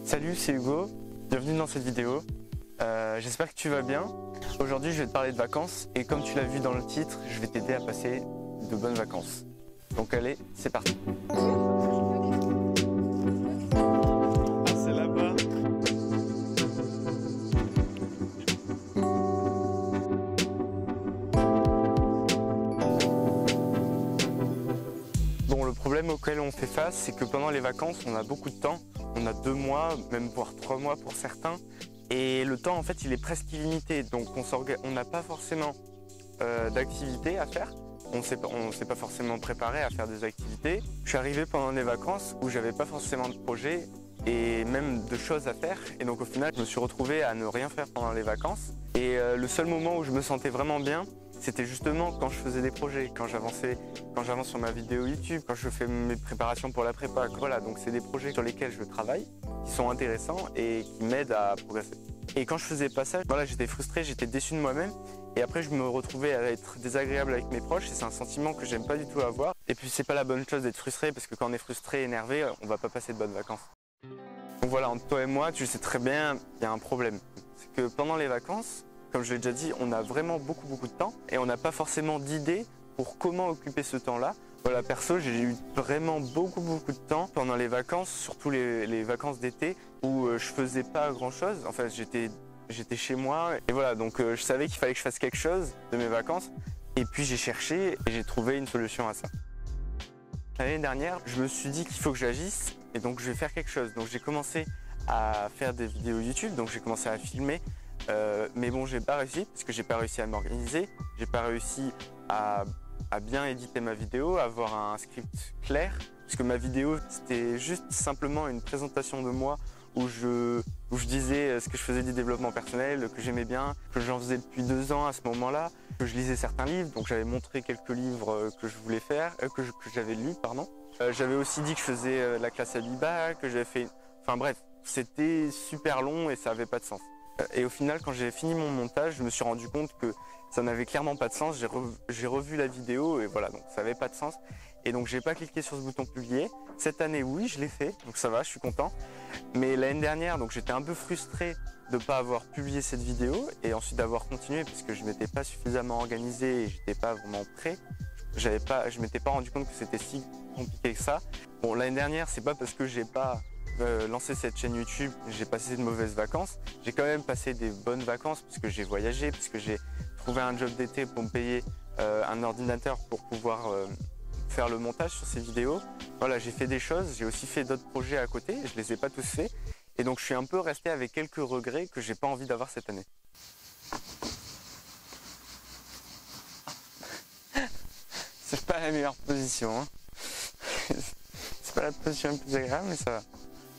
Salut, c'est Hugo, bienvenue dans cette vidéo. J'espère que tu vas bien. Aujourd'hui, je vais te parler de vacances et comme tu l'as vu dans le titre, je vais t'aider à passer de bonnes vacances. Donc allez, c'est parti. Ah, c'est là-bas. Bon, le problème auquel on fait face, c'est que pendant les vacances, on a beaucoup de temps. On a 2 mois, même voire 3 mois pour certains. Et le temps, en fait, il est presque illimité. Donc, on n'a pas forcément d'activités à faire. On s'est pas forcément préparé à faire des activités. Je suis arrivé pendant les vacances où j'avais pas forcément de projet et même de choses à faire. Et donc, au final, je me suis retrouvé à ne rien faire pendant les vacances. Et le seul moment où je me sentais vraiment bien, c'était justement quand je faisais des projets, quand j'avance sur ma vidéo YouTube, quand je fais mes préparations pour la prépa. Voilà, donc c'est des projets sur lesquels je travaille, qui sont intéressants et qui m'aident à progresser. Et quand je faisais pas ça, voilà, j'étais frustré, j'étais déçu de moi-même. Et après, je me retrouvais à être désagréable avec mes proches et c'est un sentiment que j'aime pas du tout avoir. Et puis, c'est pas la bonne chose d'être frustré parce que quand on est frustré, énervé, on va pas passer de bonnes vacances. Donc voilà, entre toi et moi, tu sais très bien, il y a un problème. C'est que pendant les vacances, comme je l'ai déjà dit, on a vraiment beaucoup de temps et on n'a pas forcément d'idées pour comment occuper ce temps-là. Voilà, perso, j'ai eu vraiment beaucoup de temps pendant les vacances, surtout les vacances d'été où je faisais pas grand-chose. En fait, j'étais chez moi et voilà, donc je savais qu'il fallait que je fasse quelque chose de mes vacances et puis j'ai cherché et j'ai trouvé une solution à ça. L'année dernière, je me suis dit qu'il faut que j'agisse et donc je vais faire quelque chose. Donc j'ai commencé à faire des vidéos YouTube, donc j'ai commencé à filmer. Mais bon, j'ai pas réussi parce que j'ai pas réussi à m'organiser, j'ai pas réussi à bien éditer ma vidéo, à avoir un script clair, parce que ma vidéo c'était juste simplement une présentation de moi où je disais ce que je faisais du développement personnel, que j'aimais bien, que j'en faisais depuis 2 ans à ce moment-là, que je lisais certains livres, donc j'avais montré quelques livres que je voulais faire, que j'avais lus, pardon. J'avais aussi dit que je faisais la classe à l'IBA, que j'avais fait... Enfin bref, c'était super long et ça avait pas de sens. Et au final, quand j'ai fini mon montage, je me suis rendu compte que ça n'avait clairement pas de sens. J'ai revu la vidéo et voilà, donc ça n'avait pas de sens. Et donc j'ai pas cliqué sur ce bouton publier. Cette année, oui, je l'ai fait, donc ça va, je suis content. Mais l'année dernière, donc j'étais un peu frustré de ne pas avoir publié cette vidéo et ensuite d'avoir continué puisque je m'étais pas suffisamment organisé et j'étais pas vraiment prêt. Je m'étais pas rendu compte que c'était si compliqué que ça. Bon, l'année dernière, c'est pas parce que j'ai pas lancé cette chaîne YouTube, j'ai passé de mauvaises vacances. J'ai quand même passé des bonnes vacances puisque j'ai voyagé, puisque j'ai trouvé un job d'été pour me payer un ordinateur pour pouvoir faire le montage sur ces vidéos. Voilà, j'ai fait des choses, j'ai aussi fait d'autres projets à côté, je les ai pas tous faits. Et donc je suis un peu resté avec quelques regrets que j'ai pas envie d'avoir cette année. C'est pas la meilleure position, hein. C'est pas la position la plus agréable, mais ça va.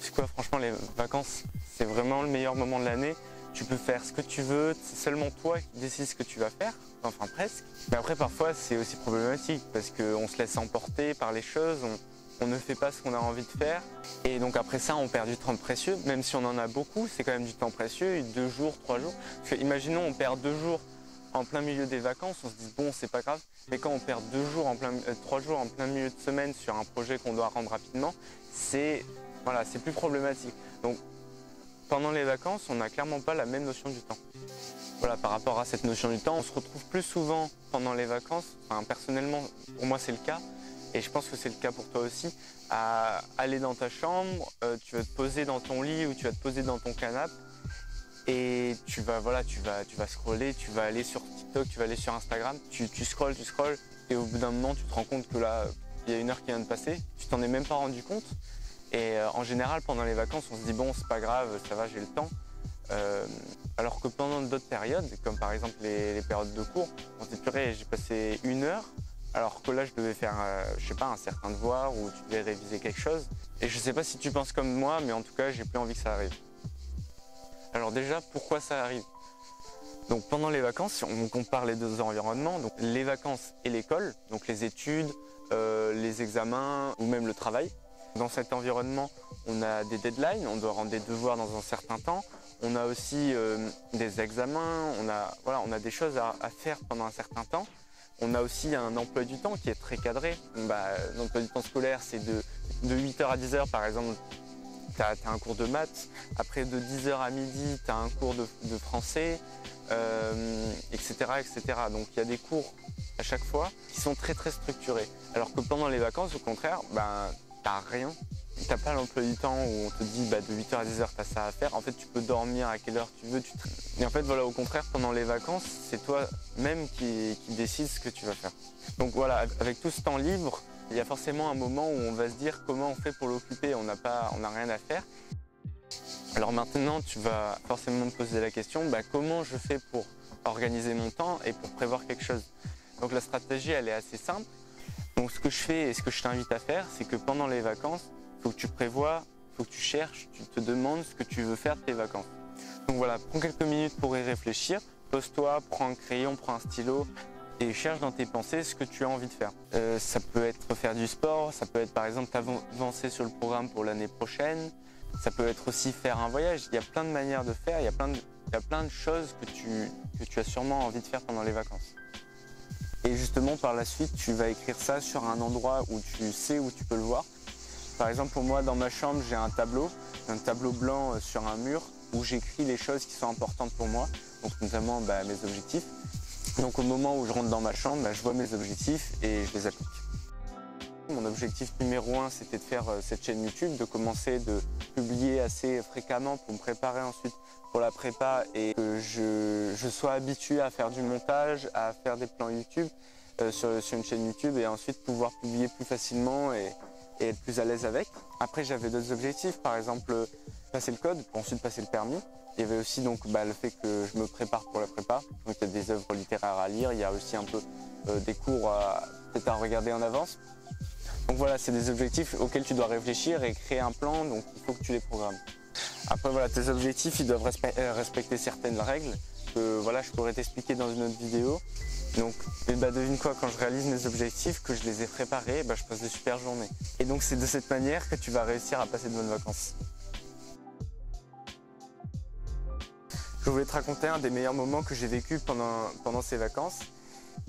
C'est quoi, franchement, les vacances, c'est vraiment le meilleur moment de l'année. Tu peux faire ce que tu veux, c'est seulement toi qui décides ce que tu vas faire, enfin presque. Mais après, parfois, c'est aussi problématique parce qu'on se laisse emporter par les choses, on ne fait pas ce qu'on a envie de faire. Et donc après ça, on perd du temps précieux, même si on en a beaucoup, c'est quand même du temps précieux, 2 jours, 3 jours. Parce que, imaginons, on perd 2 jours en plein milieu des vacances, on se dit bon, c'est pas grave. Mais quand on perd 3 jours en plein milieu de semaine sur un projet qu'on doit rendre rapidement, c'est plus problématique. Donc, pendant les vacances, on n'a clairement pas la même notion du temps. Voilà, par rapport à cette notion du temps, on se retrouve plus souvent pendant les vacances, enfin, personnellement, pour moi c'est le cas, et je pense que c'est le cas pour toi aussi, à aller dans ta chambre, tu vas te poser dans ton lit ou tu vas te poser dans ton canapé, et tu vas scroller, tu vas aller sur TikTok, tu vas aller sur Instagram, tu scrolles, et au bout d'un moment, tu te rends compte que là, il y a 1 heure qui vient de passer, tu t'en es même pas rendu compte. Et en général, pendant les vacances, on se dit bon, c'est pas grave, ça va, j'ai le temps. Alors que pendant d'autres périodes, comme par exemple les périodes de cours, on se dit purée, j'ai passé 1 heure, alors que là, je devais faire, je sais pas, un certain devoir ou tu devais réviser quelque chose. Et je sais pas si tu penses comme moi, mais en tout cas, j'ai plus envie que ça arrive. Alors déjà, pourquoi ça arrive? Donc pendant les vacances, si on compare les 2 environnements, donc les vacances et l'école, donc les études, les examens ou même le travail. Dans cet environnement, on a des deadlines, on doit rendre des devoirs dans un certain temps. On a aussi des examens, on a des choses à faire pendant un certain temps. On a aussi un emploi du temps qui est très cadré. L'emploi du temps scolaire, c'est de 8h à 10h par exemple tu as un cours de maths. Après, de 10h à midi, tu as un cours de français, etc., etc. Donc, il y a des cours à chaque fois qui sont très, très structurés. Alors que pendant les vacances, au contraire, ben, tu n'as rien. Tu n'as pas l'emploi du temps où on te dit de 8h à 10h, tu as ça à faire. En fait, tu peux dormir à quelle heure tu veux. Et en fait, voilà, au contraire, pendant les vacances, c'est toi-même qui décides ce que tu vas faire. Donc voilà, avec tout ce temps libre, il y a forcément un moment où on va se dire comment on fait pour l'occuper. On n'a rien à faire. Alors maintenant, tu vas forcément me poser la question, comment je fais pour organiser mon temps et pour prévoir quelque chose. Donc la stratégie, elle est assez simple. Donc ce que je fais et ce que je t'invite à faire, c'est que pendant les vacances, il faut que tu prévois, il faut que tu cherches, tu te demandes ce que tu veux faire de tes vacances. Donc voilà, prends quelques minutes pour y réfléchir, pose-toi, prends un crayon, prends un stylo et cherche dans tes pensées ce que tu as envie de faire. Ça peut être faire du sport, ça peut être par exemple t'avancer sur le programme pour l'année prochaine, ça peut être aussi faire un voyage. Il y a plein de manières de faire, il y a plein de choses que tu as sûrement envie de faire pendant les vacances. Et justement, par la suite, tu vas écrire ça sur un endroit où tu sais où tu peux le voir. Par exemple, pour moi, dans ma chambre, j'ai un tableau blanc sur un mur où j'écris les choses qui sont importantes pour moi, donc notamment mes objectifs. Donc au moment où je rentre dans ma chambre, je vois mes objectifs et je les applique. Mon objectif numéro 1, c'était de faire cette chaîne YouTube, de commencer de publier assez fréquemment pour me préparer ensuite pour la prépa et que je sois habitué à faire du montage, à faire des plans YouTube sur une chaîne YouTube et ensuite pouvoir publier plus facilement et être plus à l'aise avec. Après, j'avais d'autres objectifs, par exemple passer le code pour ensuite passer le permis. Il y avait aussi donc le fait que je me prépare pour la prépa. Donc il y a des œuvres littéraires à lire, il y a aussi un peu des cours peut-être à regarder en avance. Donc voilà, c'est des objectifs auxquels tu dois réfléchir et créer un plan, donc il faut que tu les programmes. Après voilà, tes objectifs, ils doivent respecter certaines règles que voilà, je pourrais t'expliquer dans une autre vidéo. Donc devine quoi, quand je réalise mes objectifs, que je les ai préparés, je passe de super journées. Et donc c'est de cette manière que tu vas réussir à passer de bonnes vacances. Je voulais te raconter un des meilleurs moments que j'ai vécu pendant ces vacances.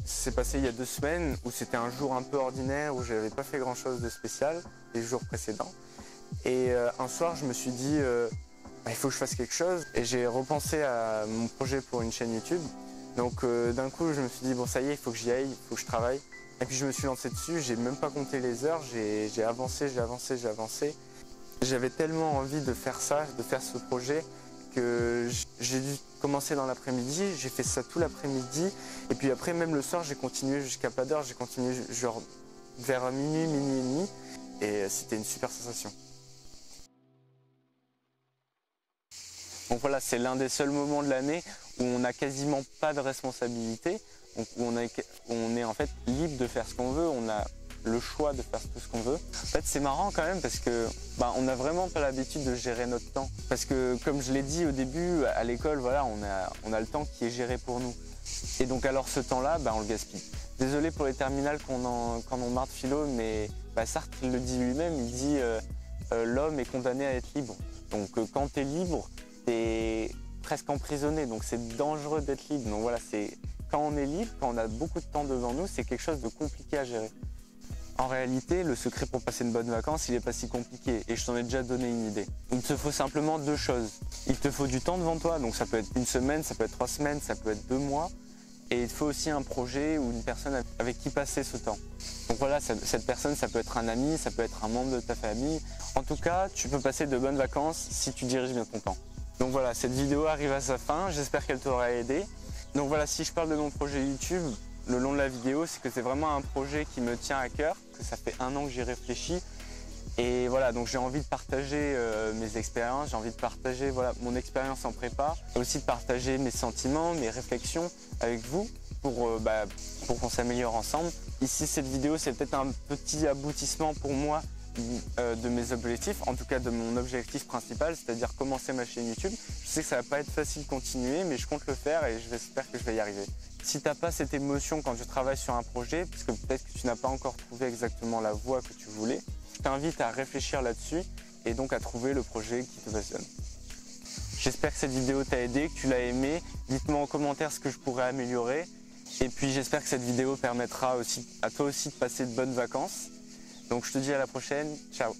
C'est passé il y a 2 semaines où c'était un jour un peu ordinaire, où je n'avais pas fait grand chose de spécial les jours précédents. Et un soir, je me suis dit, il faut que je fasse quelque chose. Et j'ai repensé à mon projet pour une chaîne YouTube. Donc d'un coup, je me suis dit, bon ça y est, il faut que j'y aille, il faut que je travaille. Et puis je me suis lancé dessus, j'ai même pas compté les heures, j'ai avancé. J'avais tellement envie de faire ça, de faire ce projet, que j'ai dû commencer dans l'après-midi, j'ai fait ça tout l'après-midi. Et puis après, même le soir, j'ai continué jusqu'à pas d'heure, j'ai continué genre vers minuit et demi. Et c'était une super sensation. Donc voilà, c'est l'un des seuls moments de l'année où on n'a quasiment pas de responsabilité, donc où on est en fait libre de faire ce qu'on veut, on a le choix de faire tout ce qu'on veut. En fait, c'est marrant quand même parce que on n'a vraiment pas l'habitude de gérer notre temps. Parce que comme je l'ai dit au début, à l'école, voilà, on a le temps qui est géré pour nous. Et donc alors ce temps-là, on le gaspille. Désolé pour les terminales qu'on en marre de philo, mais Sartre il le dit lui-même, il dit l'homme est condamné à être libre. Donc quand tu es libre, tu es presque emprisonné, donc c'est dangereux d'être libre. Donc voilà, quand on est libre, quand on a beaucoup de temps devant nous, c'est quelque chose de compliqué à gérer. En réalité, le secret pour passer une bonne vacance, il n'est pas si compliqué et je t'en ai déjà donné une idée. Il te faut simplement 2 choses. Il te faut du temps devant toi, donc ça peut être 1 semaine, ça peut être 3 semaines, ça peut être 2 mois. Et il te faut aussi un projet ou une personne avec qui passer ce temps. Donc voilà, cette personne, ça peut être un ami, ça peut être un membre de ta famille. En tout cas, tu peux passer de bonnes vacances si tu diriges bien ton temps. Donc voilà, cette vidéo arrive à sa fin, j'espère qu'elle t'aura aidé. Donc voilà, si je parle de mon projet YouTube, le long de la vidéo, c'est que c'est vraiment un projet qui me tient à cœur, que ça fait 1 an que j'y réfléchis. Et voilà, donc j'ai envie de partager mes expériences, j'ai envie de partager mon expérience en prépa, aussi de partager mes sentiments, mes réflexions avec vous pour qu'on s'améliore ensemble. Ici, cette vidéo, c'est peut-être un petit aboutissement pour moi de mes objectifs, en tout cas de mon objectif principal, c'est-à-dire commencer ma chaîne YouTube. Je sais que ça va pas être facile de continuer, mais je compte le faire et j'espère que je vais y arriver. Si tu n'as pas cette émotion quand tu travailles sur un projet, parce que peut-être que tu n'as pas encore trouvé exactement la voie que tu voulais, je t'invite à réfléchir là-dessus et donc à trouver le projet qui te passionne. J'espère que cette vidéo t'a aidé, que tu l'as aimé. Dites-moi en commentaire ce que je pourrais améliorer. Et puis j'espère que cette vidéo permettra aussi à toi aussi de passer de bonnes vacances. Donc je te dis à la prochaine. Ciao.